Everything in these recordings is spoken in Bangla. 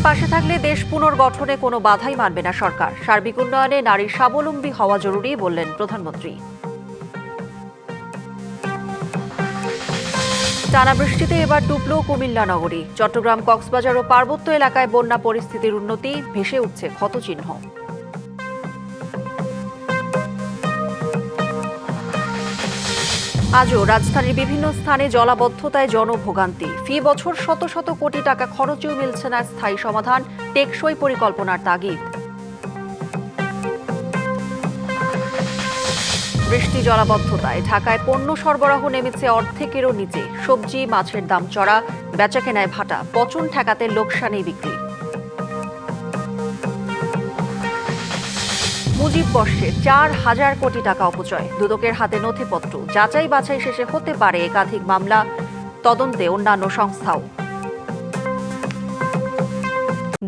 পাশে থাকলে দেশ পুনর্গঠনে কোনো বাধাই মানবে না সরকার। সার্বিক উন্নয়নে নারীর স্বাবলম্বী হওয়া জরুরি বললেন প্রধানমন্ত্রী। টানা বৃষ্টিতে এবার ডুবল কুমিল্লা নগরী। চট্টগ্রাম, কক্সবাজার ও পার্বত্য এলাকায় বন্যা পরিস্থিতির উন্নতি, ভেসে উঠছে ক্ষতচিহ্ন। আজও রাজধানীর বিভিন্ন স্থানে জলাবদ্ধতায় জনভোগান্তি। ফি বছর শত শত কোটি টাকা খরচেও মিলছে না স্থায়ী সমাধান, টেকসই পরিকল্পনার তাগিদ। বৃষ্টি জলাবদ্ধতায় ঢাকায় পণ্য সরবরাহ নেমেছে অর্ধেকেরও নিচে। সবজি, মাছের দাম চড়া, বেচাকেনায় ভাটা, পচন ঠেকাতে লোকসানি বিক্রি। মুজিব বর্ষে 4,000 কোটি টাকা অপচয়। দুদকের হাতে নথিপত্র, যাচাই বাছাই শেষে হতে পারে একাধিক মামলা, তদন্তে অন্যান্য সংস্থাও।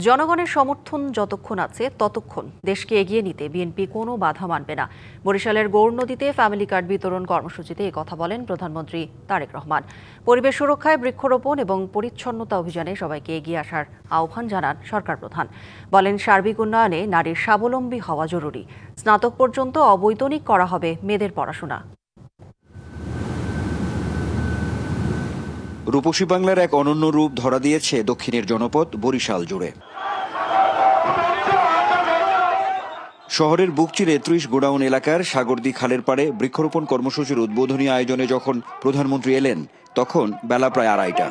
জনগণের সমর্থন যতক্ষণ আছে ততক্ষণ দেশকে এগিয়ে নিতে বিএনপি কোনো বাধা মানবে না। বরিশালের গৌরনদীতে ফ্যামিলি কার্ড বিতরণ কর্মসূচিতে একথা বলেন প্রধানমন্ত্রী তারেক রহমান। পরিবেশ সুরক্ষায় বৃক্ষরোপণ এবং পরিচ্ছন্নতা অভিযানে সবাইকে এগিয়ে আসার আহ্বান জানান সরকার প্রধান। বলেন, সার্বিক উন্নয়নে নারীর স্বাবলম্বী হওয়া জরুরি। স্নাতক পর্যন্ত অবৈতনিক করা হবে মেয়েদের পড়াশোনা। রূপসী বাংলার এক অনন্য রূপ ধরা দিয়েছে দক্ষিণের জনপদ বরিশাল জুড়ে। শহরের বুক চিরে 30 গোডাউন এলাকার সাগরদী খালের পাড়ে বৃক্ষরোপণ কর্মসূচির উদ্বোধনী আয়োজনে যখন প্রধানমন্ত্রী এলেন, তখন বেলা প্রায় 2:30টা।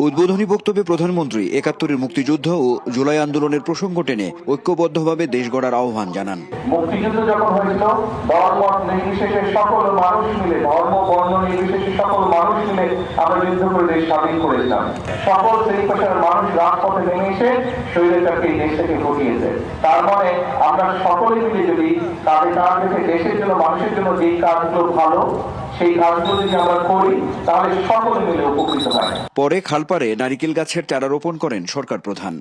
উদ্বোধনী বক্তব্যে প্রধানমন্ত্রী 71-এর মুক্তিযুদ্ধ ও জুলাই আন্দোলনের প্রসঙ্গ টেনে ঐক্যবদ্ধভাবে দেশ গড়ার আহ্বান জানান। মুক্তিযুদ্ধ যখন হয়েছিল, ধর্ম নির্বিশেষে সকল মানুষ মিলে, ধর্ম বর্ণ নির্বিশেষে সকল মানুষ মিলে আমরা যুদ্ধ করে দেশ স্বাধীন করেছিলাম। সকল শ্রেণী পেশার মানুষ রাজপথে নেমে এসে শরীরটাকে এই দেশ থেকে ঘটিয়েছে। তার মানে আমরা সকলে মিলে যদি তাদের কাজ থেকে দেশের জন্য, মানুষের জন্য যেই কাজগুলো ভালো, সেই কাজগুলো যদি আমরা করি, তাহলে সকলে মিলে উপকৃত হয়। পরে খালপাড়ে নারিকেল গাছের চারা রোপণ করেন সরকার প্রধান।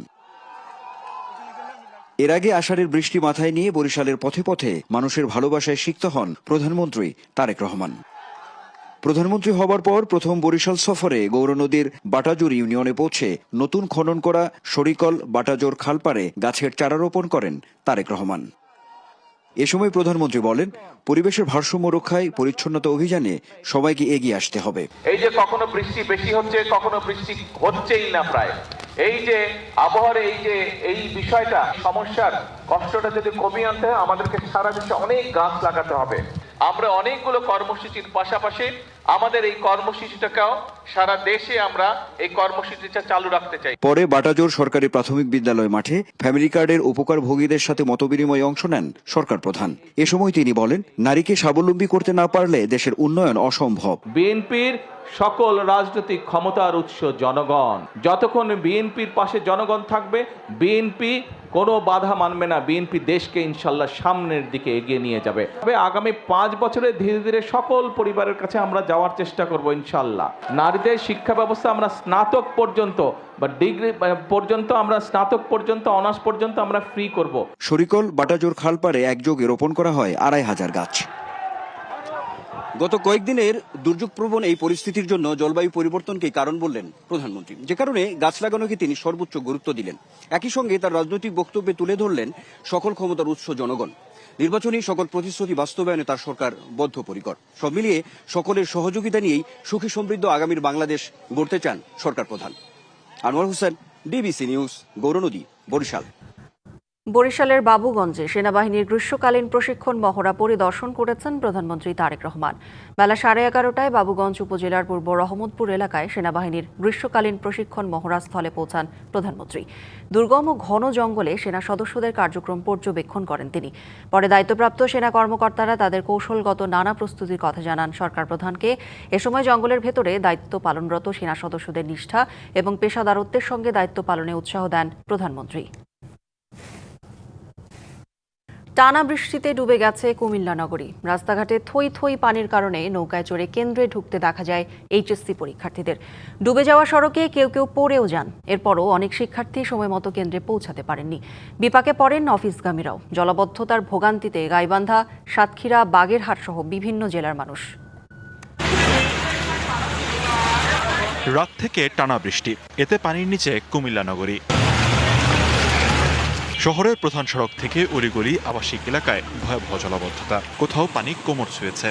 এর আগে আষাঢ়ের বৃষ্টি মাথায় নিয়ে বরিশালের পথে পথে মানুষের ভালোবাসায় সিক্ত হন প্রধানমন্ত্রী তারেক রহমান। প্রধানমন্ত্রী হবার পর প্রথম বরিশাল সফরে গৌরনদীর বাটাজোর ইউনিয়নে পৌঁছে নতুন খনন করা শরিকল বাটাজোর খালপাড়ে গাছের চারা রোপণ করেন তারেক রহমান। এ সময় প্রধানমন্ত্রী বলেন, পরিবেশের ভারসাম্য রক্ষায় পরিচ্ছন্নতা অভিযানে সবাইকে এগিয়ে আসতে হবে। এই যে কখনো বৃষ্টি বেশি হচ্ছে, কখনো বৃষ্টি হচ্ছেই না প্রায়, এই যে আবহাওয়ার এই বিষয়টা, সমস্যার কষ্টটা যদি কমিয়ে আনতে হয়, আমাদেরকে সারা দেশে অনেক গাছ লাগাতে হবে। আমরা অনেকগুলো কর্মসূচির পাশাপাশি আমাদের এই কর্মসূচিটাকেও সারা দেশে আমরা এই কর্মসূচিটা চালু রাখতে চাই। পরে বাটাজোর সরকারি প্রাথমিক বিদ্যালয় মাঠে ফ্যামিলি কার্ডের উপকারভোগীদের সাথে মতবিনিময়ে অংশ নেন সরকার প্রধান। এ সময় তিনি বলেন, নারীকে স্বাবলম্বী করতে না পারলে দেশের উন্নয়ন অসম্ভব। বিএনপির সকল রাজনৈতিক ক্ষমতার উৎস জনগণ। যতক্ষণ বিএনপির পাশে জনগণ থাকবে, বিএনপি কোনো বাধা মানবে না। বিএনপি দেশকে ইনশাল্লাহ সামনের দিকে এগিয়ে নিয়ে যাবে। তবে আগামী 5 বছরে ধীরে ধীরে সকল পরিবারের কাছে আমরা যাওয়ার চেষ্টা করব ইনশাল্লাহ। নারীদের শিক্ষা ব্যবস্থা আমরা স্নাতক পর্যন্ত বা ডিগ্রি পর্যন্ত, আমরা স্নাতক পর্যন্ত, অনার্স পর্যন্ত আমরা ফ্রি করব। শরিকল বাটাজোর খালপাড়ে একযোগে রোপণ করা হয় 2,500 গাছ। গত কয়েকদিনের দুর্যোগপ্রবণ এই পরিস্থিতির জন্য জলবায়ু পরিবর্তনকেই কারণ বললেন প্রধানমন্ত্রী, যে কারণে গাছ লাগানোকে তিনি সর্বোচ্চ গুরুত্ব দিলেন। একই সঙ্গে তার রাজনৈতিক বক্তব্যে তুলে ধরলেন সকল ক্ষমতার উৎস জনগণ। নির্বাচনী সকল প্রতিশ্রুতি বাস্তবায়নে তার সরকার বদ্ধপরিকর। সব মিলিয়ে সকলের সহযোগিতা নিয়েই সুখী সমৃদ্ধ আগামীর বাংলাদেশ গড়তে চান সরকার প্রধান। Anwar Hossain, DBC news, Gournadi, Barishal. বরিশালের বাবুগঞ্জে সেনাবাহিনীর গ্রীষ্মকালীন প্রশিক্ষণ মহড়া পরিদর্শন করেছেন প্রধানমন্ত্রী তারেক রহমান। বেলা 11:30টায় বাবুগঞ্জ উপজেলার পূর্ব রহমতপুর এলাকায় সেনাবাহিনীর গ্রীষ্মকালীন প্রশিক্ষণ মহড়া স্থলে পৌঁছান প্রধানমন্ত্রী। দুর্গম ও ঘন জঙ্গলে সেনা সদস্যদের কার্যক্রম পর্যবেক্ষণ করেন তিনি। পরে দায়িত্বপ্রাপ্ত সেনা কর্মকর্তারা তাদের কৌশলগত নানা প্রস্তুতির কথা জানান সরকার প্রধানকে। এ সময় জঙ্গলের ভেতরে দায়িত্ব পালনরত সেনা সদস্যদের নিষ্ঠা এবং পেশাদারত্বের সঙ্গে দায়িত্ব পালনে উৎসাহ দেন প্রধানমন্ত্রী। টানা বৃষ্টিতে ডুবে গেছে কুমিল্লা নগরী। রাস্তাঘাটে থই থই পানির কারণে নৌকায় চড়ে কেন্দ্রে ঢুকতে দেখা যায় এইচএসসি পরীক্ষার্থীদের। ডুবে যাওয়া সড়কে কেউ কেউ পড়েও যান। এরপরও অনেক শিক্ষার্থী সময় মতো কেন্দ্রে পৌঁছাতে পারেননি। বিপাকে পড়েন অফিসগামীরাও। জলাবদ্ধতার ভোগান্তিতে গাইবান্ধা, সাতক্ষীরা, বাগেরহাট সহ বিভিন্ন জেলার মানুষ। রাত থেকে টানা বৃষ্টি, এতে পানির নিচে কুমিল্লা নগরী। শহরের প্রধান সড়ক থেকে অলিগলি আবাসিক এলাকায় ভয়াবহ জলাবদ্ধতা, কোথাও পানি কোমর ছুঁয়েছে।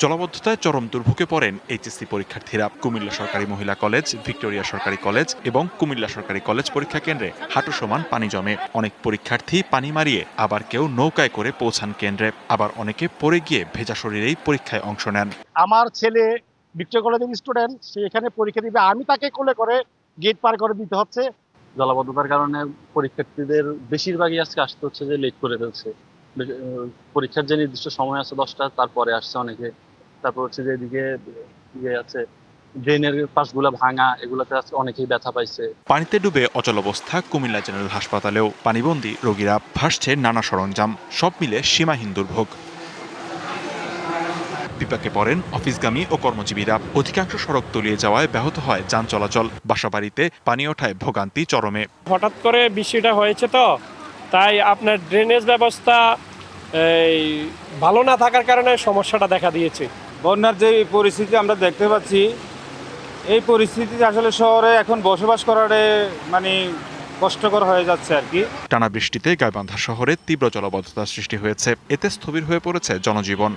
জলাবদ্ধতায় চরম দুর্ভোগে পড়েন এইচএসসি পরীক্ষার্থীরা। কুমিল্লা সরকারি মহিলা কলেজ, ভিক্টোরিয়া সরকারি কলেজ এবং কুমিল্লা সরকারি কলেজ পরীক্ষা কেন্দ্রে হাঁটু সমান পানি জমে। অনেক পরীক্ষার্থী পানি মারিয়ে, আবার কেউ নৌকায় করে পৌঁছান কেন্দ্রে, আবার অনেকে পড়ে গিয়ে ভেজা শরীরেই পরীক্ষায় অংশ নেন। আমার ছেলে ভিক্টোরিয়া কলেজের স্টুডেন্ট, সে এখানে পরীক্ষা দিবে, আমি তাকে কোলে করে গেট পার করে দিতে হচ্ছে। জলাবদ্ধতার কারণে পরীক্ষার্থীদের বেশিরভাগই আজকে আসতে হচ্ছে যে লেট করে ফেলছে। পরীক্ষার যে নির্দিষ্ট সময় আছে 10টা, তারপরে আসছে অনেকে। তারপর হচ্ছে যে এদিকে আছে ড্রেনের পাশগুলা ভাঙা, এগুলাতে আজকে অনেকেই ব্যথা পাইছে। পানিতে ডুবে অচল অবস্থা কুমিল্লা জেনারেল হাসপাতালেও। পানিবন্দী রোগীরা, ভাসছে নানা সরঞ্জাম, সব মিলে সীমাহীন দুর্ভোগ। বিপাকে পড়েন অফিসগামী ও কর্মজীবীরা। অধিকাংশ সড়ক তলিয়ে যাওয়ায় ব্যাহত হয় যান চলাচল। বাসাবাড়িতে পানি ওঠায় ভোগান্তি চরমে। হঠাৎ করে বৃষ্টিটা হয়েছে, তো তাই আপনার ড্রেনেজ ব্যবস্থা ভালো না থাকার কারণে সমস্যাটা দেখা দিয়েছে। বন্যার যে পরিস্থিতি আমরা দেখতে পাচ্ছি, এই পরিস্থিতিতে আসলে শহরে এখন বসবাস করাটা কষ্টকর হয়ে যাচ্ছে আর কি। টানা বৃষ্টিতে গাইবান্ধা শহরে তীব্র জলাবদ্ধতার সৃষ্টি হয়েছে, এতে স্থবির হয়ে পড়েছে জনজীবন।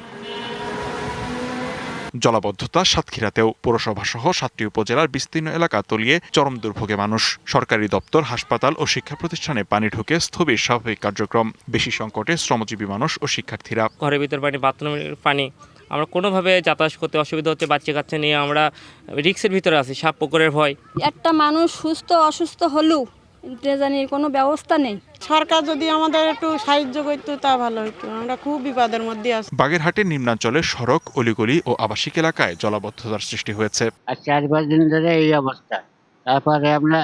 জলাবদ্ধতা সাতক্ষীরাতেও। পৌরসভা সহ 7টি উপজেলার বিস্তীর্ণ এলাকা তলিয়ে চরম দুর্ভোগে মানুষ। সরকারি দপ্তর, হাসপাতাল ও শিক্ষা প্রতিষ্ঠানে পানি ঢুকে স্থবির স্বাভাবিক কার্যক্রম। বেশি সংকটে শ্রমজীবী মানুষ ও শিক্ষার্থীরা। ঘরের ভিতর পানি, বাথরুমের পানি, আমরা কোনোভাবে যাতায়াত করতে অসুবিধা হচ্ছে। বাচ্চা কাচ্চা নিয়ে আমরা রিক্সের ভিতরে আছি, সাপ পুকুরের ভয়। একটা মানুষ সুস্থ অসুস্থ হলেও জানির কোনো ব্যবস্থা নেই। সরকার যদি আমাদের একটু সাহায্য করতো তা ভালো হতো, আমরা খুব বিপদের মধ্যে আছি। বাগেরহাটের নিম্নাঞ্চলের সড়ক, অলিগলি ও আবাসিক এলাকায় জলাবদ্ধতার সৃষ্টি হয়েছে। 4-5 দিন ধরে এই অবস্থা। তারপরে আমরা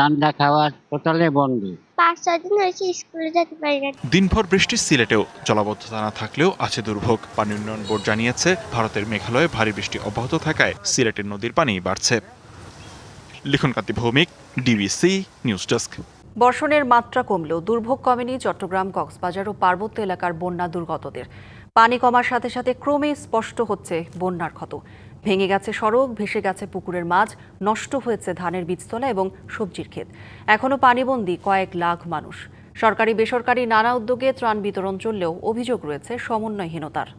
রান্না খাওয়া টোটালি বন্ধ। 5-6 দিন হয়েছে স্কুলে যেতে পারি না। দিনভর বৃষ্টি সিলেটেও। জলাবদ্ধতা না থাকলেও আছে দুর্ভোগ। পানি উন্নয়ন বোর্ড জানিয়েছে, ভারতের মেঘালয়ে ভারী বৃষ্টি অব্যাহত থাকায় সিলেটের নদীর পানি বাড়ছে। লিখনকান্তি ভৌমিক, ডিবিসি নিউজ ডেস্ক। বর্ষণের মাত্রা কমলেও দুর্ভোগ কমেনি চট্টগ্রাম, কক্সবাজার ও পার্বত্য এলাকার বন্যা দুর্গতদের। পানি কমার সাথে সাথে ক্রমেই স্পষ্ট হচ্ছে বন্যার ক্ষত। ভেঙে গেছে সড়ক, ভেসে গেছে পুকুরের মাছ, নষ্ট হয়েছে ধানের বীজতলা এবং সবজির ক্ষেত। এখনও পানিবন্দী কয়েক লাখ মানুষ। সরকারি বেসরকারি নানা উদ্যোগে ত্রাণ বিতরণ চললেও অভিযোগ রয়েছে সমন্বয়হীনতার।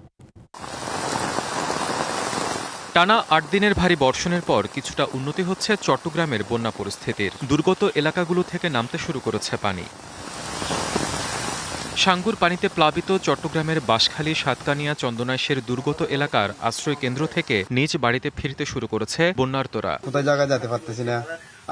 টানা 8 দিনের ভারী বর্ষণের পর কিছুটা উন্নতি হচ্ছে চট্টগ্রামের বন্যা পরিস্থিতির। দুর্গত এলাকাগুলো থেকে নামতে শুরু করেছে পানি। সাঙ্গুর পানিতে প্লাবিত চট্টগ্রামের বাঁশখালী, সাতকানিয়া, চন্দনাইশের দুর্গত এলাকার আশ্রয় কেন্দ্র থেকে নিজ বাড়িতে ফিরতে শুরু করেছে বন্যার্তরা। কোথায় জায়গায় যেতে পারতেছি না,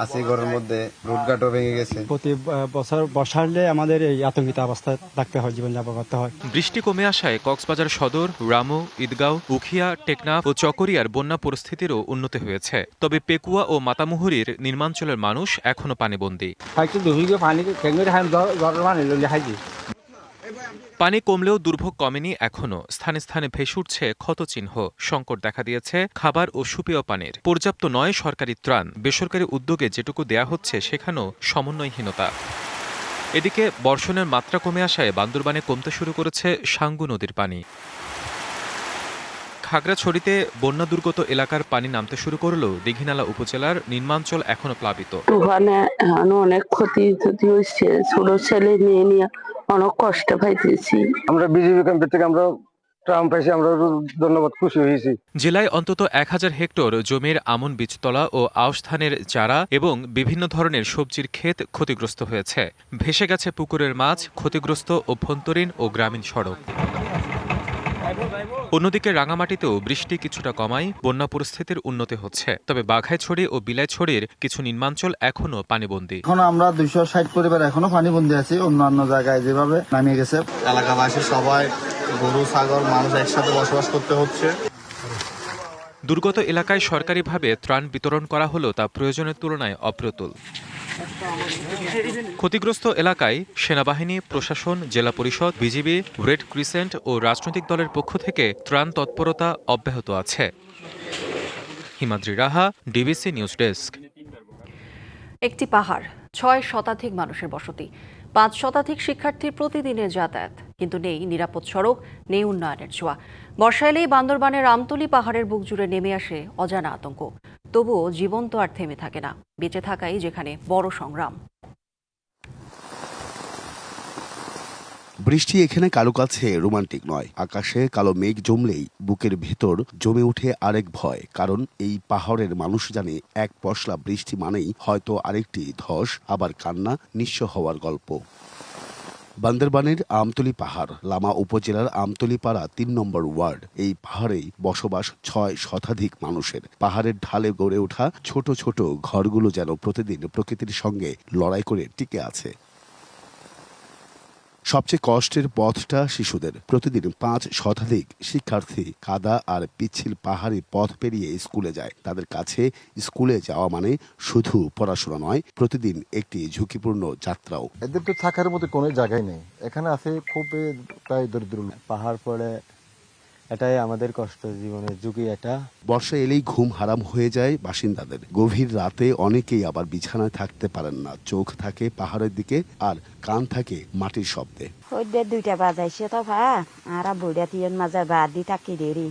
আছি ঘরের মধ্যে, রোডঘাটও ভেঙে গেছে। প্রতি বছর বর্ষা হলে আমাদের এই আতঙ্কিত অবস্থায় থাকতে হয়, জীবনযাপন করতে হয়। বৃষ্টি কমে আসায় কক্সবাজার সদর, রামু, ঈদগাঁও, উখিয়া, টেকনাফ ও চকরিয়ার বন্যা পরিস্থিতিরও উন্নতি হয়েছে। তবে পেকুয়া ও মাতামুহুরীর নির্মাঞ্চলের মানুষ এখনো পানিবন্দী। পানি কমলেও দুর্ভোগ কমেনি এখনো। স্থানে স্থানে ভেসে উঠছে ক্ষতচিহ্ন। সংকট দেখা দিয়েছে খাবার ও সুপেয় পানির। পর্যাপ্ত নয় সরকারি ত্রাণ। বেসরকারি উদ্যোগে যেটুকু দেয়া হচ্ছে সেখানেও সমন্বয়হীনতা। এদিকে বর্ষণের মাত্রা কমে আসায় বান্দরবানে কমতে শুরু করেছে সাঙ্গু নদীর পানি। খাগড়াছড়িতে বন্যা দুর্গত এলাকার পানি নামতে শুরু করলেও দীঘিনালা উপজেলার নিম্নাঞ্চল এখনো প্লাবিত। অনেক ক্ষতি হয়েছে, ছোট ছেলে মেয়ে নিয়ে অনেক কষ্ট পাইতেছি। আমরা বিজেপি ক্যাম্পের থেকে আমরা ট্রাম পাইছি, আমরা ধন্যবাদ, খুশি হয়েছি। জেলায় অন্তত 1000 হেক্টর জমির আমন বীজতলা ও আউশ ধানের চারা এবং বিভিন্ন ধরনের সবজির ক্ষেত ক্ষতিগ্রস্ত হয়েছে। ভেসে গেছে পুকুরের মাছ, ক্ষতিগ্রস্ত অভ্যন্তরীণ ও গ্রামীণ সড়ক। অন্যদিকে রাঙামাটিতেও বৃষ্টি কিছুটা কমায় বন্যা পরিস্থিতির উন্নতি হচ্ছে। তবে বাঘাইছড়ি ও বিলাইছড়ির কিছু নিম্নাঞ্চল এখনো পানিবন্দী। এখন আমরা 260 পরিবার এখনো পানিবন্দী আছি। অন্যান্য জায়গায় যেভাবে নামিয়ে গেছে, এলাকাবাসী সবাই, গরু ছাগল মানুষ একসাথে বসবাস করতে হচ্ছে। দুর্গত এলাকায় সরকারিভাবে ত্রাণ বিতরণ করা হলেও তা প্রয়োজনের তুলনায় অপ্রতুল। ক্ষতিগ্রস্ত এলাকায় সেনাবাহিনী, প্রশাসন, জেলা পরিষদ, বিজিবি, রেড ক্রিসেন্ট ও রাজনৈতিক দলের পক্ষ থেকে ত্রাণ তৎপরতা অব্যাহত আছে। হিমাদ্রি রাহা, ডিবিসি নিউজ ডেস্ক। একটি পাহাড়, 6 শতাধিক মানুষের বসতি। 5 শতাধিক শিক্ষার্থীর প্রতিদিনের যাতায়াত, কিন্তু নেই নিরাপদ সড়ক, নেই উন্নয়নের ছোঁয়া। বর্ষা এলেই বান্দরবানের আমতলী পাহাড়ের বুক জুড়ে নেমে আসে অজানা আতঙ্ক। তবুও জীবন তো আর থেমে থাকে না, বেঁচে থাকাই যেখানে বড় সংগ্রাম। বৃষ্টি এখানে কারো কাছে রোমান্টিক নয়। আকাশে কালো মেঘ জমলেই বুকের ভেতর জমে ওঠে আরেক ভয়, কারণ এই পাহাড়ের মানুষ জানে এক পশলা বৃষ্টি মানেই হয়তো আরেকটি ধস, আবার কান্না, নিঃস্ব হওয়ার গল্প। বান্দরবানের আমতলী পাহাড়, লামা উপজেলার আমতলী পাড়া 3 নম্বর ওয়ার্ড। এই পাহাড়েই বসবাস 6 শতাধিক মানুষের। পাহাড়ের ঢালে গড়ে ওঠা ছোট ছোট ঘরগুলো যেন প্রতিদিন প্রকৃতির সঙ্গে লড়াই করে টিকে আছে। সবচেয়ে কষ্টের পথটা শিশুদের। প্রতিদিন 5 শতাধিক শিক্ষার্থী কাদা আর পিচ্ছিল পাহাড়ি পথ পেরিয়ে স্কুলে যায়। তাদের কাছে স্কুলে যাওয়া মানে শুধু পড়াশোনা নয়, প্রতিদিন একটি ঝুঁকিপূর্ণ যাত্রাও। এদের তো থাকার মতো কোনো জায়গায় নেই। এখানে আছে খুব প্রায় দরিদ্র পাহাড় পড়ে, এটাই আমাদের কষ্ট, জীবনের ঝুঁকি এটা। বর্ষা এলেই ঘুম হারাম হয়ে যায় বাসিন্দাদের। গভীর রাতে অনেকেই আবার বিছানায় থাকতে পারেন না। চোখ থাকে পাহাড়ের দিকে আর কান থাকে মাটির শব্দে। ওই 2টা বাজাইছে তো ভা আর বইটা তিন মাঝে বাদ দি থাকি দেরি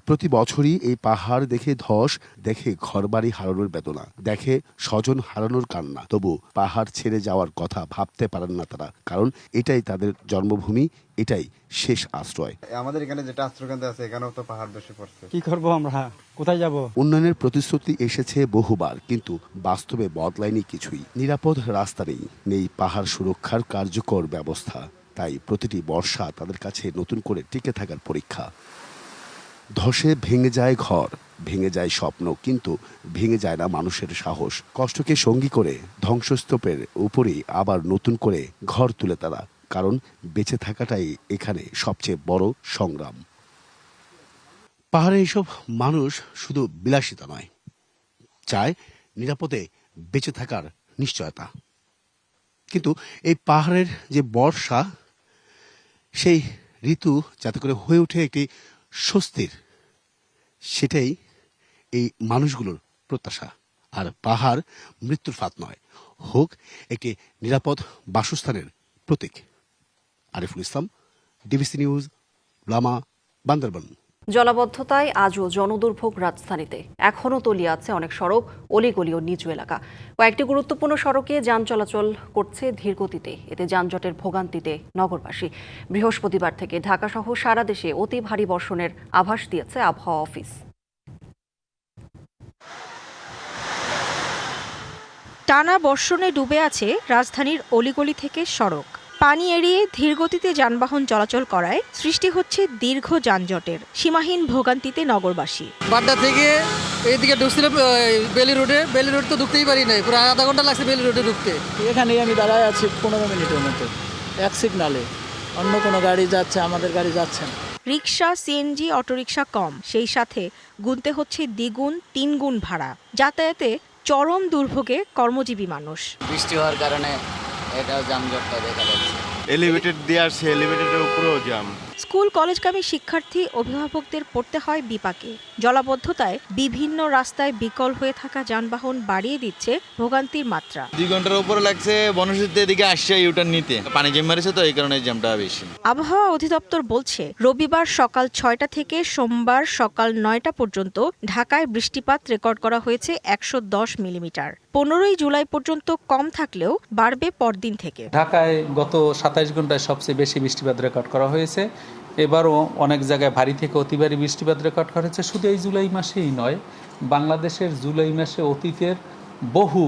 প্রতি বছরই এই পাহাড় দেখে ধস, দেখে ঘরবাড়ি হারানোর বেদনা, দেখে স্বজন হারানোর কান্না। তবু পাহাড় ছেড়ে যাওয়ার কথা ভাবতে পারেন না তারা, কারণ এটাই তাদের জন্মভূমি, এটাই শেষ আশ্রয়। আমাদের এখানে যেটা আশ্রয়কেন্দ্র আছে, এখানেও তো পাহাড় ধসে পড়ছে। কি করব আমরা, কোথায় যাব? উন্নয়নের প্রতিশ্রুতি এসেছে বহুবার, কিন্তু বাস্তবে বদলায়নি কিছুই। নিরাপদ রাস্তা নেই, নেই পাহাড় সুরক্ষার কার্যকর ব্যবস্থা। তাই প্রতিটি বর্ষা তাদের কাছে নতুন করে টিকে থাকার পরীক্ষা। ধসে ভেঙে যায় ঘর, ভেঙে যায় স্বপ্ন, কিন্তু ভেঙে যায় না মানুষের সাহস। কষ্টকে সঙ্গী করে ধ্বংসস্তূপের উপরেই আবার নতুন করে ঘর তুলে তারা, কারণ বেঁচে থাকাটাই এখানে সবচেয়ে বড় সংগ্রাম। পাহাড়ে এইসব মানুষ শুধু বিলাসিতা নয়, চায় নিরাপদে বেঁচে থাকার নিশ্চয়তা। কিন্তু এই পাহাড়ের যে বর্ষা, সেই ঋতু যাতে করে হয়ে ওঠে একটি স্বস্তির, সেটাই এই মানুষগুলোর প্রত্যাশা। আর পাহাড় মৃত্যুর ফাঁদ নয়, হোক একটি নিরাপদ বাসস্থানের প্রতীক। Ariful Islam, DBC news, Lama, Bandarban. জলাবদ্ধতায় আজও জনদুর্ভোগ রাজধানীতে। এখনও তলিয়ে আছে অনেক সড়ক, অলিগলি ও নিচু এলাকা। কয়েকটি গুরুত্বপূর্ণ সড়কে যান চলাচল করছে ধীর গতিতে। এতে যানজটের ভোগান্তিতে নগরবাসী। বৃহস্পতিবার থেকে ঢাকাসহ সারা দেশে অতি ভারী বর্ষণের আভাস দিয়েছে আবহাওয়া অফিস। টানা বর্ষণে ডুবে আছে রাজধানীর অলিগলি থেকে সড়ক। পানি এড়িয়ে ধীরগতিতে যানবাহন চলাচল করায় সৃষ্টি হচ্ছে দীর্ঘ যানজটের। সীমাহীন ভোগান্তিতে নগরবাসী। বাড্ডা থেকে এইদিকে ঢুকছিল বেলি রোডে, বেলি রোড তো ঢুকতেই পারি নাই, পুরো আধা ঘন্টা লাগছে বেলি রোডে ঢুকতে। এখানেই আমি দাঁড়ায় আছি 15 মিনিটের মতো, এক সিগনালে। অন্য কোনো গাড়ি যাচ্ছে, আমাদের গাড়ি যাচ্ছে না। রিকশা, সিএনজি, অটোরিকশা কম, সেই সাথে গুনতে হচ্ছে দ্বিগুণ 3 গুণ ভাড়া। যাতায়াতে চরম দুর্ভোগে কর্মজীবী মানুষ। বৃষ্টি হওয়ার কারণে এটা যানজটটা দেখা যাচ্ছে। এলিভেটেড দিয়ে আসছে, এলিভেটেডের উপরেও জ্যাম। স্কুল কলেজগামী শিক্ষার্থী, অভিভাবকদের পড়তে হয় বিপাকে। জলাবদ্ধতায় বিভিন্ন রাস্তায় বিকল হয়ে থাকা যানবাহন বাড়িয়ে দিচ্ছে ভোগান্তির মাত্রা। 2 ঘন্টার উপরে লাগছে বনশ্রীতে এদিকে আসছে ইউটার্ন নিতে, পানি জমে মারিছে, তো এই কারণে জ্যামটা বেশি। আবহাওয়া অধিদপ্তর বলছে রবিবার সকাল 6টা থেকে সোমবার সকাল 9টা পর্যন্ত ঢাকায় বৃষ্টিপাত রেকর্ড করা হয়েছে 110 মিলিমিটার। 15ই জুলাই পর্যন্ত কম থাকলেও বাড়বে পরদিন থেকে। ঢাকায় গত 27 ঘন্টায় সবচেয়ে বেশি বৃষ্টিপাত রেকর্ড করা হয়েছে। এবারও অনেক জায়গায় ভারী থেকে অতি ভারী বৃষ্টিপাত রেকর্ড করা হয়েছে। শুধু এই জুলাই মাসেই নয়, বাংলাদেশের জুলাই মাসে অতীতের বহু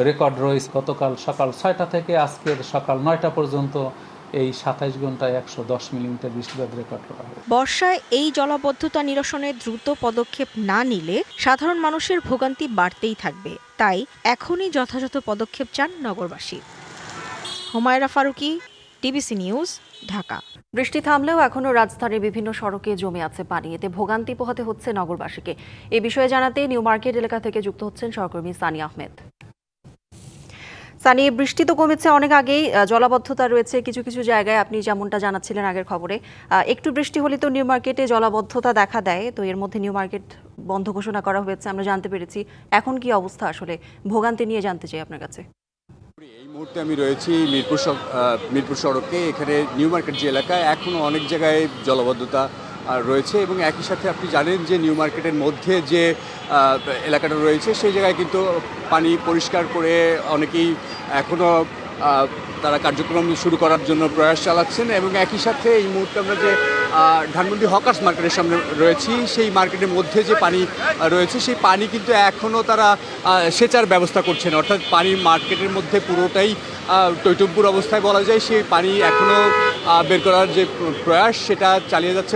রেকর্ড রয়েছে। গতকাল সকাল 6টা থেকে আজকের সকাল 9টা পর্যন্ত এই 27 ঘন্টায় 110 মিলিমিটার বৃষ্টিপাত রেকর্ড করা হয়। বর্ষায় এই জলাবদ্ধতা নিরসনে দ্রুত পদক্ষেপ না নিলে সাধারণ মানুষের ভোগান্তি বাড়তেই থাকবে। তাই এখনই যথাযথ পদক্ষেপ চান নগরবাসী। Humayra Faruki, DBC news, Dhaka. বৃষ্টি থামলেও এখনও রাজধানীর বিভিন্ন সড়কে জমে আছে পানি। এতে ভোগান্তি পোহাতে হচ্ছে নগরবাসীকে। এ বিষয়ে জানাতে নিউ মার্কেট এলাকা থেকে যুক্ত হচ্ছেন সহকর্মী সানি আহমেদ। সানি, বৃষ্টি তো কমেছে অনেক আগেই, জলাবদ্ধতা রয়েছে কিছু কিছু জায়গায়, আপনি যেমনটা জানাচ্ছিলেন আগের খবরে। একটু বৃষ্টি হলে তো নিউ মার্কেটে জলাবদ্ধতা দেখা দেয়, তো এর মধ্যে নিউ মার্কেট বন্ধ ঘোষণা করা হয়েছে আমরা জানতে পেরেছি। এখন কি অবস্থা আসলে, ভোগান্তি নিয়ে জানতে চাই আপনার কাছে। এই মুহূর্তে আমি রয়েছি মিরপুর সড়কে। এখানে নিউ মার্কেট যে এলাকায় এখনও অনেক জায়গায় জলাবদ্ধতা রয়েছে এবং একই সাথে আপনি জানেন যে নিউ মার্কেটের মধ্যে যে এলাকাটা রয়েছে সেই জায়গায় কিন্তু পানি পরিষ্কার করে অনেকেই এখনও তারা কার্যক্রম শুরু করার জন্য প্রয়াস চালাচ্ছেন এবং একই সাথে এই মুহূর্তে আমরা যে ধানমন্ডি হকার্স মার্কেটের সামনে রয়েছি, সেই মার্কেটের মধ্যে যে পানি রয়েছে সেই পানি কিন্তু এখনও তারা সেচার ব্যবস্থা করছেন, অর্থাৎ পানি মার্কেটের মধ্যে পুরোটাই টইটম্বুর অবস্থায় বলা যায়। সেই পানি এখনও বের করার যে প্রয়াস সেটা চালিয়ে যাচ্ছে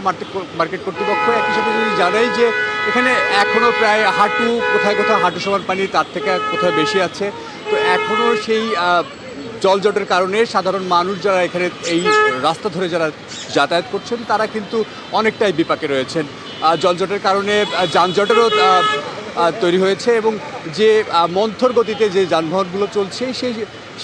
মার্কেট কর্তৃপক্ষ। একই সাথে যদি জানাই যে এখানে এখনও প্রায় হাঁটু, কোথায় কোথাও হাঁটু সমান পানি, তার থেকে কোথাও বেশি আছে। তো এখনও সেই জলজটের কারণে সাধারণ মানুষ যারা এখানে এই রাস্তা ধরে যারা যাতায়াত করছেন তারা কিন্তু অনেকটাই বিপাকে রয়েছেন। জলজটের কারণে যানজটেরও তৈরি হয়েছে এবং যে মন্থর গতিতে যে যানবাহনগুলো চলছে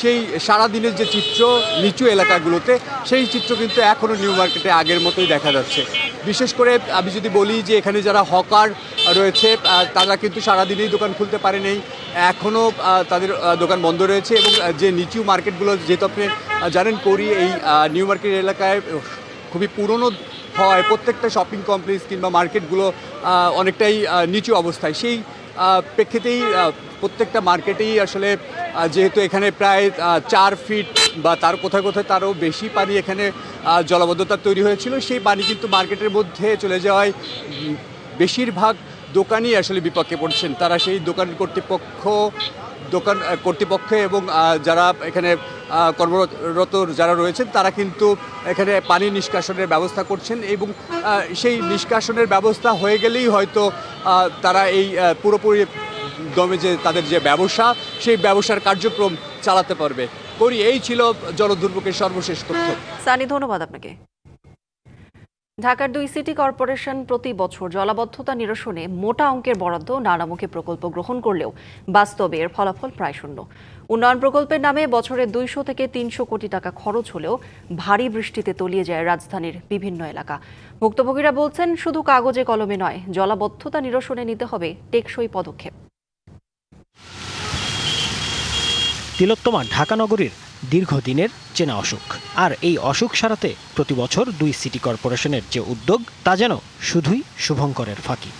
সেই সারাদিনের যে চিত্র নিচু এলাকাগুলোতে, সেই চিত্র কিন্তু এখনও নিউ মার্কেটে আগের মতোই দেখা যাচ্ছে। বিশেষ করে আমি যদি বলি যে এখানে যারা হকার রয়েছে তারা কিন্তু সারাদিনেই দোকান খুলতে পারেনি, এখনও তাদের দোকান বন্ধ রয়েছে এবং যে নিচু মার্কেটগুলো, যেহেতু আপনি জানেন করি এই নিউ মার্কেট এলাকায় খুবই পুরনো হয়, প্রত্যেকটা শপিং কমপ্লেক্স কিংবা মার্কেটগুলো অনেকটাই নিচু অবস্থায়। সেই প্রেক্ষিতেই প্রত্যেকটা মার্কেটেই আসলে যেহেতু এখানে প্রায় 4 ফিট বা তার কোথায় কোথায় তারও বেশি পানি এখানে জলাবদ্ধতা তৈরি হয়েছিল, সেই পানি কিন্তু মার্কেটের মধ্যে চলে যাওয়ায় বেশিরভাগ দোকানই আসলে বিপক্ষে পড়ছেন। তারা সেই দোকান কর্তৃপক্ষ এবং যারা এখানে কর্মরত যারা রয়েছেন তারা কিন্তু এখানে পানি নিষ্কাশনের ব্যবস্থা করছেন এবং সেই নিষ্কাশনের ব্যবস্থা হয়ে গেলেই হয়তো তারা এই পুরোপুরি দমে যে তাদের যে ব্যবসা, সেই ব্যবসার কার্যক্রম চালাতে পারবে। এই ছিল জলদুর্ভোগের সর্বশেষ তথ্য। সানি, ধন্যবাদ আপনাকে। ঢাকার 2 সিটি কর্পোরেশন প্রতি বছর জলাবদ্ধতা নিরসনে মোটা অঙ্কের বরাদ্দ নানামুখী প্রকল্প গ্রহণ করলেও বাস্তবে এর ফলাফল প্রায় শূন্য। উন্নয়ন প্রকল্পের নামে বছরে 200 থেকে 300 কোটি টাকা খরচ হলেও ভারী বৃষ্টিতে তলিয়ে যায় রাজধানীর বিভিন্ন এলাকা। ভুক্তভোগীরা বলছেন, শুধু কাগজে কলমে নয়, জলাবদ্ধতা নিরসনে নিতে হবে টেকসই পদক্ষেপ। তিলোত্তমা ঢাকা নগরীর দীর্ঘদিনের চেনা অসুখ, আর এই অসুখ সারাতে প্রতি বছর 2 সিটি কর্পোরেশনের যে উদ্যোগ তা যেন শুধুই শুভঙ্করের ফাঁকি।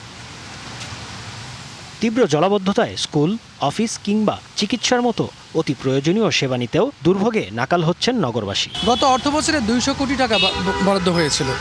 তীব্র জলাবদ্ধতায় স্কুল, অফিস কিংবা চিকিৎসার মতো অতি প্রয়োজনীয় সেবা নিতেও দুর্ভোগে নাকাল হচ্ছেন নগরবাসী। গত অর্থবছরে 200 কোটি টাকা বরাদ্দ হয়েছিল,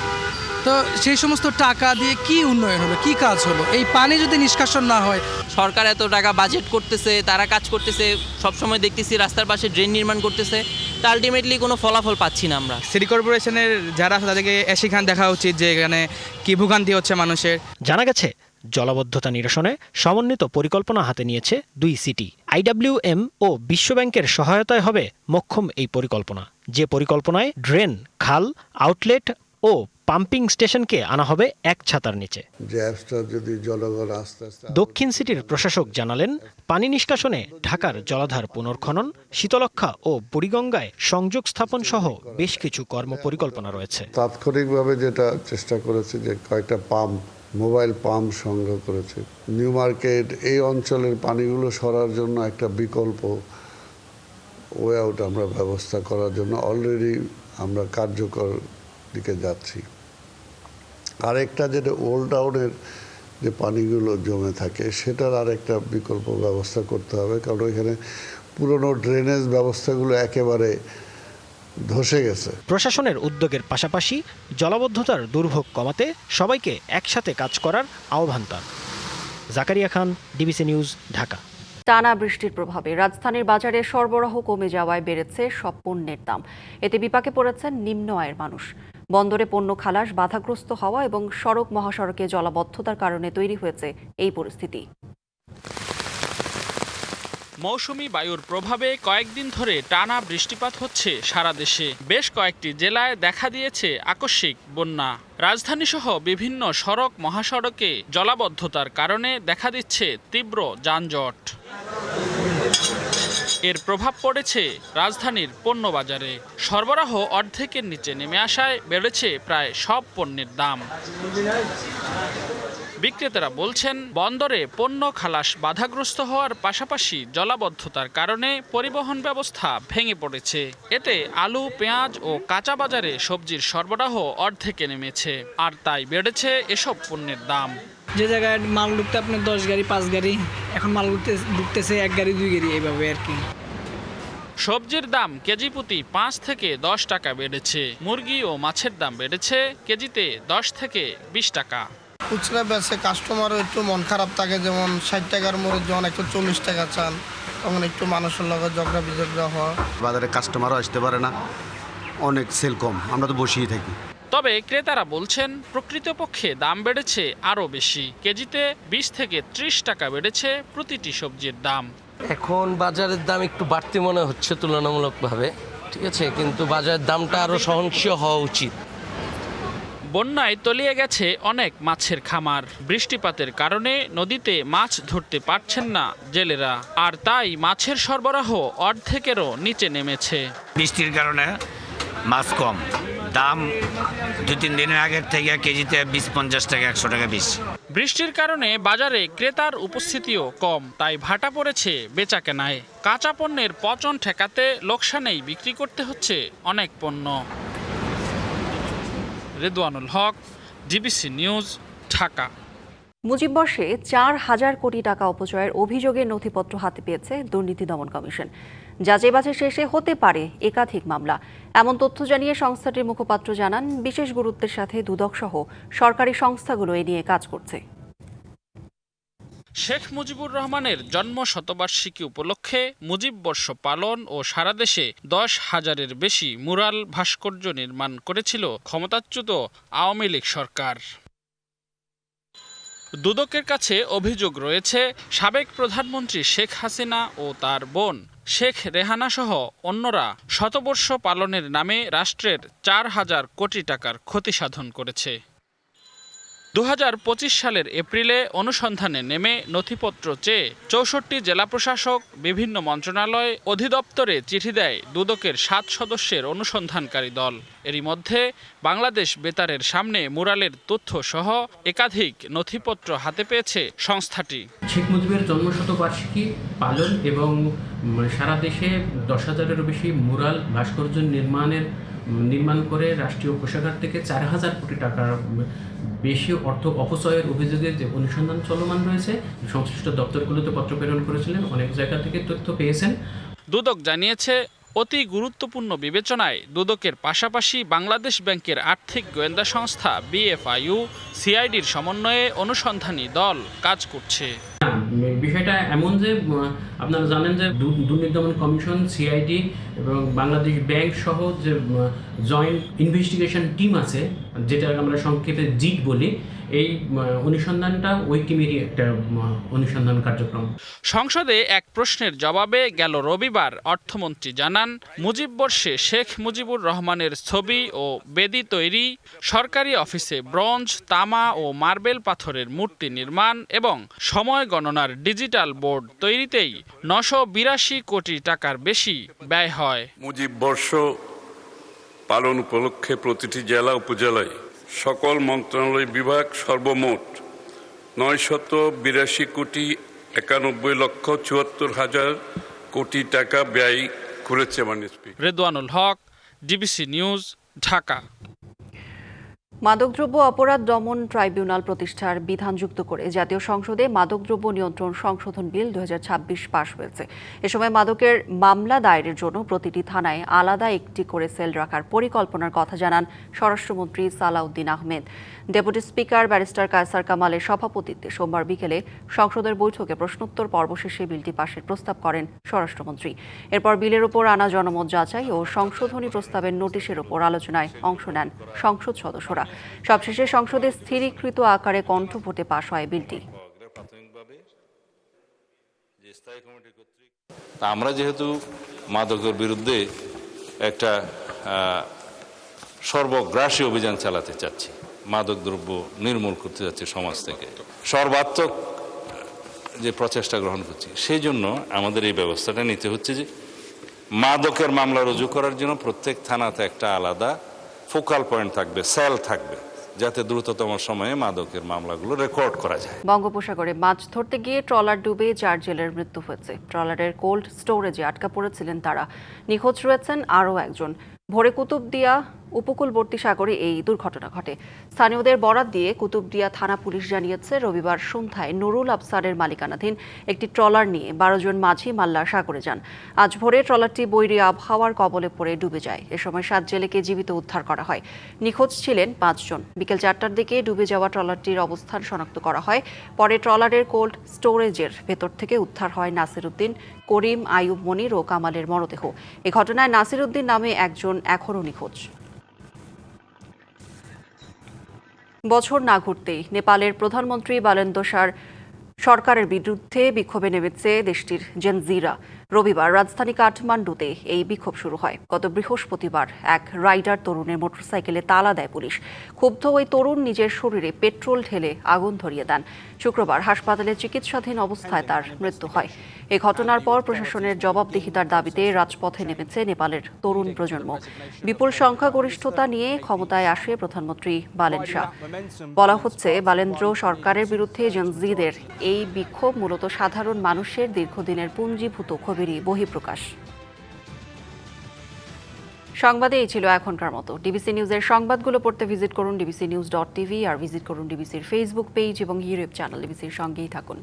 তো সেই সমস্ত টাকা দিয়ে কি উন্নয়ন হলো, কি কাজ হলো? এই পানি যদি নিষ্কাশন না হয়, সরকার এত টাকা বাজেট করতেছে, তারা কাজ করতেছে, সবসময় দেখতেছি রাস্তার পাশে ড্রেন নির্মাণ করতেছে, তা আলটিমেটলি কোনো ফলাফল পাচ্ছি না আমরা। সিটি কর্পোরেশনের যারা তাদেরকে সেখানে দেখা উচিত যে এখানে কি ভোগান্তি হচ্ছে মানুষের। জানা গেছে, জলাবদ্ধতা নিরসনে সমন্বিত পরিকল্পনা হাতে নিয়েছে 2 সিটি। IWM ও বিশ্বব্যাংকের সহায়তায় হবে মোক্ষম এই পরিকল্পনা, যে পরিকল্পনায় ড্রেন, খাল, আউটলেট ও পাম্পিং স্টেশনকে আনা হবে এক ছাতার নিচে। দক্ষিণ সিটির প্রশাসক জানালেন, পানি নিষ্কাশনে ঢাকার জলাধার পুনর্খনন, শীতলক্ষা ও বুড়িগঙ্গায় সংযোগ স্থাপন সহ বেশ কিছু কর্মপরিকল্পনা রয়েছে। তাৎক্ষণিকভাবে যেটা চেষ্টা করেছে যে কয়েকটা মোবাইল পাম্প সংগ্রহ করেছে। নিউ মার্কেট এই অঞ্চলের পানিগুলো সরার জন্য একটা বিকল্প ওয়ে আউট আমরা ব্যবস্থা করার জন্য অলরেডি আমরা কার্যকর দিকে যাচ্ছি। আরেকটা যেটা ওল্ড টাউনের যে পানিগুলো জমে থাকে সেটার আরেকটা বিকল্প ব্যবস্থা করতে হবে, কারণ এখানে পুরনো ড্রেনেজ ব্যবস্থাগুলো একেবারে ধসে গেছে। প্রশাসনের উদ্যোগের পাশাপাশি জলাবদ্ধতার দুর্ভোগ কমাতে সবাইকে একসাথে কাজ করার আহ্বান তার। জাকারিয়া খান, ডিবিসি নিউজ, ঢাকা। টানা বৃষ্টির প্রভাবে রাজধানীর বাজারে সরবরাহ কমে যাওয়ায় বেড়েছে সব পণ্যের দাম। এতে বিপাকে পড়েছেন নিম্ন আয়ের মানুষ। বন্দরে পণ্য খালাস বাধাগ্রস্ত হওয়া এবং সড়ক মহাসড়কে জলাবদ্ধতার কারণে তৈরি হয়েছে এই পরিস্থিতি। মৌসুমী বায়ুর প্রভাবে কয়েকদিন ধরে টানা বৃষ্টিপাত হচ্ছে সারা দেশে। বেশ কয়েকটি জেলায় দেখা দিয়েছে আকস্মিক বন্যা। রাজধানীসহ বিভিন্ন সড়ক মহাসড়কে জলাবদ্ধতার কারণে দেখা দিচ্ছে তীব্র যানজট। এর প্রভাব পড়েছে রাজধানীর পণ্য বাজারে। সরবরাহ অর্ধেকের নিচে নেমে আসায় বেড়েছে প্রায় সব পণ্যের দাম। বিক্রেতারা বলছেন, বন্দরে পণ্য খালাস বাধাগ্রস্ত হওয়ার পাশাপাশি জলাবদ্ধতার কারণে পরিবহন ব্যবস্থা ভেঙে পড়েছে। এতে আলু, পেঁয়াজ ও কাঁচা বাজারে সবজির সরবরাহ অর্ধেকে নেমেছে, আর তাই বেড়েছে এসব পণ্যের দাম। যে জায়গায় মাল ঢুকতে আপনার 10 গাড়ি 5 গাড়ি, এখন মাল ঢুকতেছে 1 গাড়ি 2 গাড়ি, এইভাবে আর কি। সবজির দাম কেজি প্রতি 5 থেকে 10 টাকা বেড়েছে। মুরগি ও মাছের দাম বেড়েছে কেজিতে 10 থেকে 20 টাকা। খুচরা বেচে কাস্টমারও একটু মন খারাপ থাকে, যেমন 60 টাকার মরিচ যখন একটু 40 টাকা চান, তখন একটু মানুষের লগে ঝগড়া বিঝগড়া হয়। বাজারে কাস্টমারও আসতে পারে না, অনেক সেল কম, আমরা তো বসেই থাকি। তবে ক্রেতারা বলছেন, প্রকৃতপক্ষে দাম বেড়েছে আরও বেশি। কেজিতে 20 থেকে 30 টাকা বেড়েছে প্রতিটি সবজির দাম। এখন বাজারের দাম একটু বাড়তি মনে হচ্ছে তুলনামূলকভাবে, ঠিক আছে, কিন্তু বাজারের দামটা আরও সহনশীল হওয়া উচিত। বন্যায় তলিয়ে গেছে অনেক মাছের খামার। বৃষ্টিপাতের কারণে নদীতে মাছ ধরতে পারছেন না জেলেরা, আর তাই মাছের সরবরাহ অর্ধেকেরও নিচে নেমেছে। বৃষ্টির কারণে মাছ কম, দাম 2-3 দিনের আগের থেকে কেজিতে 20-50 টাকা 100 টাকা বেশি। বৃষ্টির কারণে বাজারে ক্রেতার উপস্থিতিও কম, তাই ভাটা পড়েছে বেচা কেনায়। কাঁচা পণ্যের পচন ঠেকাতে লোকসানেই বিক্রি করতে হচ্ছে অনেক পণ্য। রেদওয়ানুল হক, ডিবিসি নিউজ, ঢাকা। মুজিববর্ষে 4,000 কোটি টাকা অপচয়ের অভিযোগের নথিপত্র হাতে পেয়েছে দুর্নীতি দমন কমিশন। যাচাই বাছাই শেষে হতে পারে একাধিক মামলা, এমন তথ্য জানিয়ে সংস্থাটির মুখপাত্র জানান, বিশেষ গুরুত্বের সাথে দুদক সহ সরকারি সংস্থাগুলো এ নিয়ে কাজ করছে। শেখ মুজিবুর রহমানের জন্ম শতবার্ষিকী উপলক্ষে মুজিববর্ষ পালন ও সারা দেশে 10,000-এর বেশি মুরাল ভাস্কর্য নির্মাণ করেছিল ক্ষমতাচ্যুত আওয়ামী লীগ সরকার। দুদকের কাছে অভিযোগ রয়েছে, সাবেক প্রধানমন্ত্রী শেখ হাসিনা ও তার বোন শেখ রেহানা সহ অন্যরা শতবর্ষ পালনের নামে রাষ্ট্রের 4,000 কোটি টাকার ক্ষতি সাধন করেছে। 2025 সালের এপ্রিলে অনুসন্ধানে নেমে নথিপত্র চেয়ে 64 জেলা প্রশাসক, বিভিন্ন মন্ত্রণালয়, অধিদপ্তরে চিঠি দেয় দুদকের 7 সদস্যের অনুসন্ধানকারী দল। এরই মধ্যে বাংলাদেশ বেতারের সামনে মুরালের তথ্য সহ একাধিক নথিপত্র হাতে পেয়েছে সংস্থাটি। শেখ মুজিবের জন্মশতবার্ষিকী পালন এবং সারা দেশে 10,000-এরও বেশি মুরাল ভাস্কর্য নির্মাণ করে রাষ্ট্রীয় কোষাগার থেকে 4,000 কোটি টাকার বেশি অর্থ অপচয়ের অভিযোগে যে অনুসন্ধান চলমান রয়েছে, সংশ্লিষ্ট দপ্তরগুলোতে পত্র প্রেরণ করেছিলেন, অনেক জায়গা থেকে তথ্য পেয়েছেন। দুদক জানিয়েছে, অতি গুরুত্বপূর্ণ বিবেচনায় দুদকের পাশাপাশি বাংলাদেশ ব্যাংকের আর্থিক গোয়েন্দা সংস্থা BFIU, CIDর সমন্বয়ে অনুসন্ধানী দল কাজ করছে। বিষয়টা এমন যে আপনারা জানেন যে দুর্নীতি দমন কমিশন, CID এবং বাংলাদেশ ব্যাংক সহ যে জয়েন্ট ইনভেস্টিগেশন টিম আছে, যেটা আমরা সংক্ষেপে জিট বলি, এই অনুসন্ধানটা ওই টিমেরই একটা অনুসন্ধান কার্যক্রম। সংসদে এক প্রশ্নের জবাবে গেল রবিবার অর্থমন্ত্রী জানান, মুজিববর্ষে শেখ মুজিবুর রহমানের ছবি ও বেদি তৈরি, সরকারি অফিসে ব্রোঞ্জ, তামা ও মার্বেল পাথরের মূর্তি নির্মাণ এবং সময় গণনার ডিজিটাল বোর্ড তৈরিতেই 982 কোটি টাকার বেশি ব্যয় হয়। মুজিববর্ষ পালন উপলক্ষে প্রতিটি জেলা উপজেলায় সকল মন্ত্রণালয় বিভাগ সর্বমোট 982 কোটি 91,74,000 কোটি টাকা ব্যয় করেছে। রেদওয়ানুল হক, ডিবিসি নিউজ, ঢাকা। মাদকদ্রব্য অপরাধ দমন ট্রাইব্যুনাল প্রতিষ্ঠার বিধান যুক্ত করে জাতীয় সংসদে মাদকদ্রব্য নিয়ন্ত্রণ সংশোধন বিল 2026 পাশ হয়েছে। এ সময় মাদকের মামলা দায়েরের জন্য প্রতিটি থানায় আলাদা একটি করে সেল রাখার পরিকল্পনার কথা জানান স্বরাষ্ট্রমন্ত্রী Salahuddin Ahmed. Deputy speaker barrister Kaiser কামালের সভাপতিত্বে সোমবার বিকেলে সংসদের বৈঠকে প্রশ্নোত্তর পর্ব শেষে বিলটি পাশের প্রস্তাব করেন স্বরাষ্ট্রমন্ত্রী। এরপর বিলের ওপর আনা জনমত যাচাই ও সংশোধনী প্রস্তাবের নোটিশের ওপর আলোচনায় অংশ নেন সংসদ সদস্যরা। সবশেষে সংসদে স্থিরীকৃত আকারে কণ্ঠভোটে পাশ হয় বিলটি। আমরা যেহেতু মাদকের বিরুদ্ধে একটা সর্বগ্রাসী অভিযান চালাতে চাচ্ছি, মাদক দ্রব্য নির্মূল করতে যাচ্ছি সমাজ থেকে, সর্বাত্মক যে প্রচেষ্টা গ্রহণ করছি সেই জন্য আমাদের এই ব্যবস্থাটা নিতে হচ্ছে যে মাদকের মামলা রুজু করার জন্য প্রত্যেক থানাতে একটা আলাদা ফোকাল পয়েন্ট থাকবে, সেল থাকবে, যাতে দ্রুততম সময়ে মাদকের মামলাগুলো রেকর্ড করা যায়। বঙ্গোপসাগরে মাছ ধরতে গিয়ে ট্রলার ডুবে 4 জেলের মৃত্যু হয়েছে। ট্রলারের কোল্ড স্টোরেজে আটকা পড়েছিলেন তারা। নিখোঁজ রয়েছেন আরও একজন। ভোরে কুতুবদিয়া উপকূলবর্তী সাগরে এই দুর্ঘটনা ঘটে। স্থানীয়দের বরাত দিয়ে কুতুবদিয়া থানা পুলিশ জানিয়েছে, রবিবার সন্ধ্যায় নুরুল আফসারের মালিকানাধীন একটি ট্রলার নিয়ে 12 জন মাঝি মাল্লা সাগরে যান। আজ ভোরে ট্রলারটি বৈরী আবহাওয়ার কবলে পড়ে ডুবে যায়। এ সময় 7 জেলেকে জীবিত উদ্ধার করা হয়। নিখোঁজ ছিলেন 5 জন। বিকেল 4টার দিকে ডুবে যাওয়া ট্রলারটির অবস্থান শনাক্ত করা হয়। পরে ট্রলারের কোল্ড স্টোরেজের ভেতর থেকে উদ্ধার হয় নাসির উদ্দিন, করিম, আইয়ুব, মনির ও কামালের মরদেহ। এ ঘটনায় নাসির উদ্দিন নামে একজন এখনও নিখোঁজ। বছর না ঘুরতেই নেপালের প্রধানমন্ত্রী বালেন্দ্র সরকারের বিরুদ্ধে বিক্ষোভে নেমেছে দেশটির জেনজিরা। রবিবার রাজধানী কাঠমান্ডুতে এই বিক্ষোভ শুরু হয়। গত বৃহস্পতিবার এক রাইডার তরুণের মোটরসাইকেলে তালা দেয় পুলিশ। ক্ষুব্ধ ওই তরুণ নিজের শরীরে পেট্রোল ঢেলে আগুন ধরিয়ে দেন। শুক্রবার হাসপাতালে চিকিৎসাধীন অবস্থায় তার মৃত্যু হয়। এই ঘটনার পর প্রশাসনের জবাবদিহিতার দাবিতে রাজপথে নেমেছে নেপালের তরুণ প্রজন্ম। বিপুল সংখ্যাগরিষ্ঠতা নিয়ে ক্ষমতায় আসে প্রধানমন্ত্রী বালেন শাহ। বলা হচ্ছে, বালেন্দ্র সরকারের বিরুদ্ধে জেনজিদের এই বিক্ষোভ মূলত সাধারণ মানুষের দীর্ঘদিনের পুঞ্জীভূত ক্ষোভেরই বহিঃপ্রকাশ। সংবাদে এই ছিল এখনকার মতো। ডিবিসি নিউজের সংবাদগুলো পড়তে ভিজিট করুন dbcnews.tv আর ভিজিট করুন ডিবিসির ফেসবুক পেজ এবং ইউটিউব চ্যানেল। ডিবিসির সঙ্গেই থাকুন।